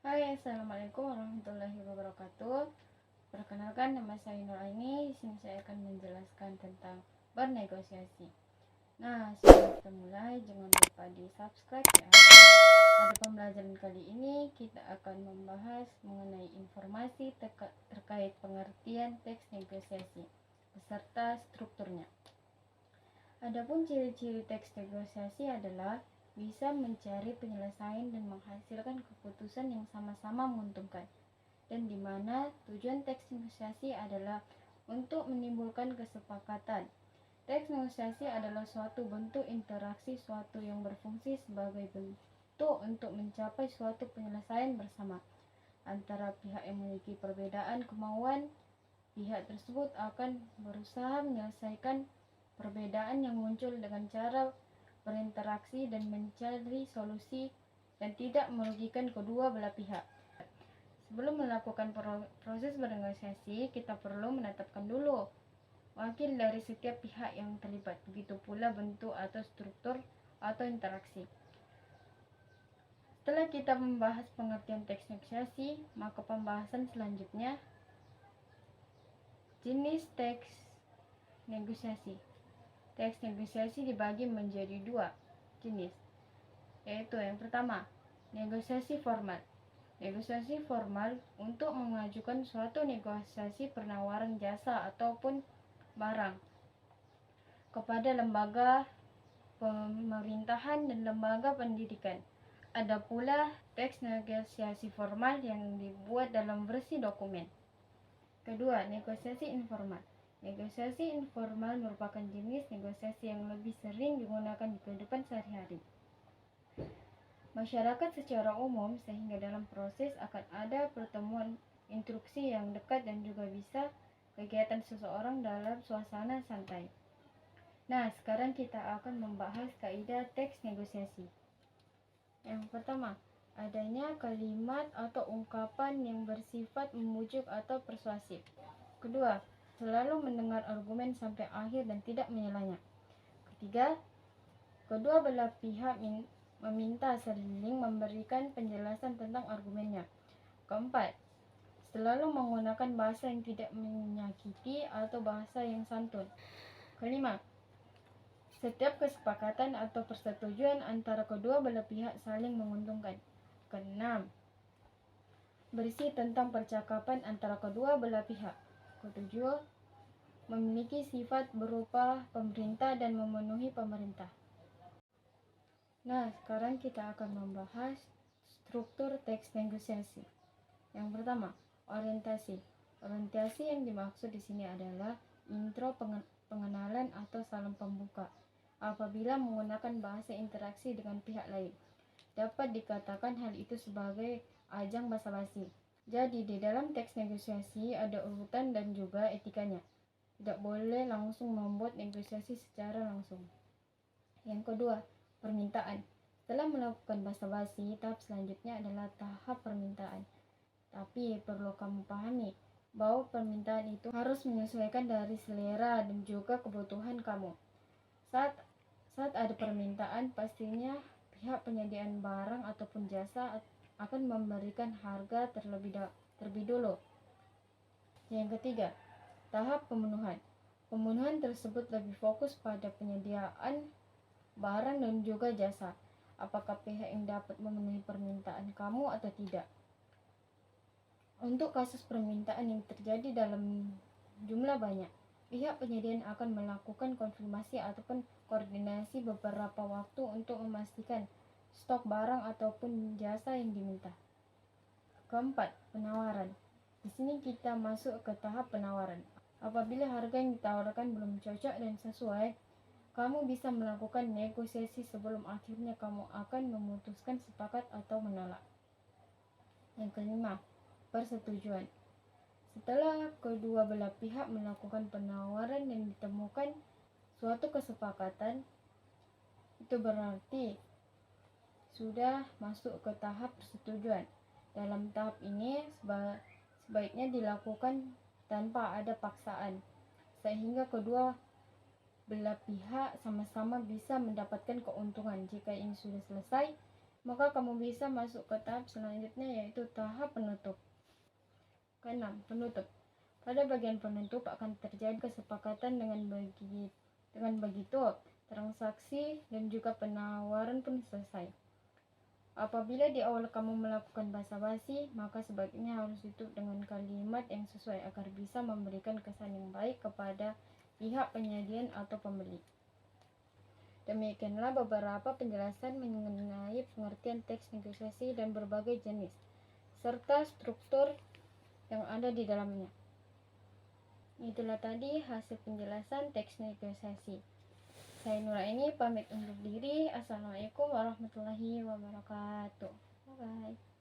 Hai, assalamualaikum warahmatullahi wabarakatuh. Perkenalkan, nama saya Nur Aini. Di sini saya akan menjelaskan tentang bernegosiasi. Nah, sebelum kita mulai, jangan lupa di subscribe ya. Pada pembelajaran kali ini, kita akan membahas mengenai informasi terkait pengertian teks negosiasi beserta strukturnya. Adapun ciri-ciri teks negosiasi adalah bisa mencari penyelesaian dan menghasilkan keputusan yang sama-sama menguntungkan, dan di mana tujuan teks negosiasi adalah untuk menimbulkan kesepakatan. Teks negosiasi adalah suatu bentuk interaksi suatu yang berfungsi sebagai bentuk untuk mencapai suatu penyelesaian bersama antara pihak yang memiliki perbedaan kemauan. Pihak tersebut akan berusaha menyelesaikan perbedaan yang muncul dengan cara berinteraksi dan mencari solusi dan tidak merugikan kedua belah pihak. Sebelum melakukan proses bernegosiasi, kita perlu menetapkan dulu wakil dari setiap pihak yang terlibat, begitu pula bentuk atau struktur atau interaksi. Setelah kita membahas pengertian teks negosiasi, maka pembahasan selanjutnya jenis teks negosiasi. Teks negosiasi dibagi menjadi dua jenis, yaitu yang pertama, negosiasi formal. Negosiasi formal untuk mengajukan suatu negosiasi penawaran jasa ataupun barang kepada lembaga pemerintahan dan lembaga pendidikan. Ada pula teks negosiasi formal yang dibuat dalam versi dokumen. Kedua, negosiasi informal. Negosiasi informal merupakan jenis negosiasi yang lebih sering digunakan di kehidupan sehari-hari masyarakat secara umum, sehingga dalam proses akan ada pertemuan instruksi yang dekat dan juga bisa kegiatan seseorang dalam suasana santai. Nah, sekarang kita akan membahas kaidah teks negosiasi. Yang pertama, adanya kalimat atau ungkapan yang bersifat memujuk atau persuasif. Kedua, selalu mendengar argumen sampai akhir dan tidak menyelanya. Ketiga, kedua belah pihak meminta saling memberikan penjelasan tentang argumennya. Keempat, selalu menggunakan bahasa yang tidak menyakiti atau bahasa yang santun. Kelima, setiap kesepakatan atau persetujuan antara kedua belah pihak saling menguntungkan. Keenam, berisi tentang percakapan antara kedua belah pihak. Ketujuh, memiliki sifat berupa pemerintah dan memenuhi pemerintah. Nah, sekarang kita akan membahas struktur teks negosiasi. Yang pertama, orientasi. Orientasi yang dimaksud di sini adalah intro pengenalan atau salam pembuka. Apabila menggunakan bahasa interaksi dengan pihak lain, dapat dikatakan hal itu sebagai ajang basa-basi. Jadi, di dalam teks negosiasi ada urutan dan juga etikanya. Tidak boleh langsung membuat negosiasi secara langsung. Yang kedua, permintaan. Setelah melakukan basa-basi, tahap selanjutnya adalah tahap permintaan. Tapi perlu kamu pahami bahwa permintaan itu harus menyesuaikan dari selera dan juga kebutuhan kamu. Saat ada permintaan, pastinya pihak penyediaan barang ataupun jasa akan memberikan harga terlebih dulu. Yang ketiga, tahap pemenuhan. Pemenuhan tersebut lebih fokus pada penyediaan barang dan juga jasa. Apakah pihak yang dapat memenuhi permintaan kamu atau tidak? Untuk kasus permintaan yang terjadi dalam jumlah banyak, pihak penyediaan akan melakukan konfirmasi ataupun koordinasi beberapa waktu untuk memastikan stok barang ataupun jasa yang diminta. Keempat, penawaran. Di sini kita masuk ke tahap penawaran. Apabila harga yang ditawarkan belum cocok dan sesuai, kamu bisa melakukan negosiasi sebelum akhirnya kamu akan memutuskan sepakat atau menolak. Yang kelima, persetujuan. Setelah kedua belah pihak melakukan penawaran dan ditemukan suatu kesepakatan, itu berarti sudah masuk ke tahap persetujuan. Dalam tahap ini sebaiknya dilakukan tanpa ada paksaan, sehingga kedua belah pihak sama-sama bisa mendapatkan keuntungan. Jika ini sudah selesai, maka kamu bisa masuk ke tahap selanjutnya, yaitu tahap penutup. Keenam, penutup. Pada bagian penutup akan terjadi kesepakatan dengan begitu transaksi dan juga penawaran pun selesai. Apabila di awal kamu melakukan basa-basi, maka sebaiknya harus ditutup dengan kalimat yang sesuai agar bisa memberikan kesan yang baik kepada pihak penyajian atau pembeli. Demikianlah beberapa penjelasan mengenai pengertian teks negosiasi dan berbagai jenis, serta struktur yang ada di dalamnya. Itulah tadi hasil penjelasan teks negosiasi. Saya Nuraini pamit undur diri. Assalamualaikum warahmatullahi wabarakatuh. Bye-bye.